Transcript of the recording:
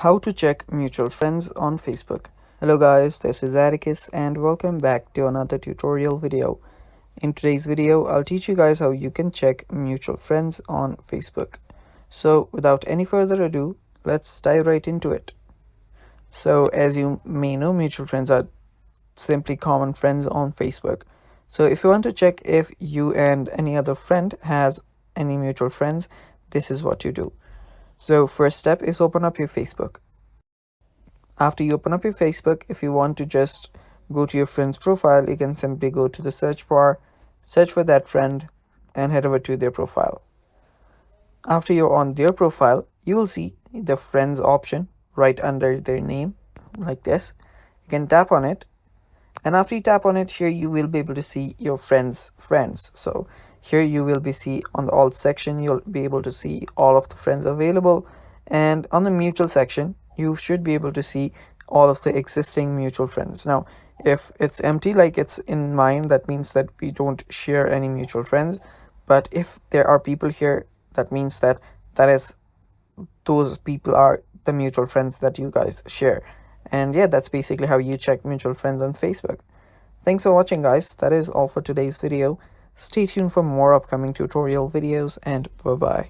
How to check mutual friends on Facebook. Hello guys, this is Atticus and welcome back to another tutorial video. In today's video, I'll teach you guys how you can check mutual friends on Facebook. So without any further ado, let's dive right into it. So as you may know, mutual friends are simply common friends on Facebook. So if you want to check if you and any other friend has any mutual friends, this is what you do. So first step is open up your Facebook. After you open up your Facebook, if you want to just go to your friend's profile, you can simply go to the search bar, search for that friend, and head over to their profile. After you're on their profile, you will see the friends option right under their name, like this. You can tap on it, and after you tap on it, here you will be able to see your friends. So here you will be see on the alt section, you'll be able to see all of the friends available, and on the mutual section you should be able to see all of the existing mutual friends. Now if it's empty like it's in mine, that means that we don't share any mutual friends, but if there are people here, that means that those people are the mutual friends that you guys share. And yeah, that's basically how you check mutual friends on Facebook. Thanks for watching guys, that is all for today's video. Stay tuned for more upcoming tutorial videos, and bye bye.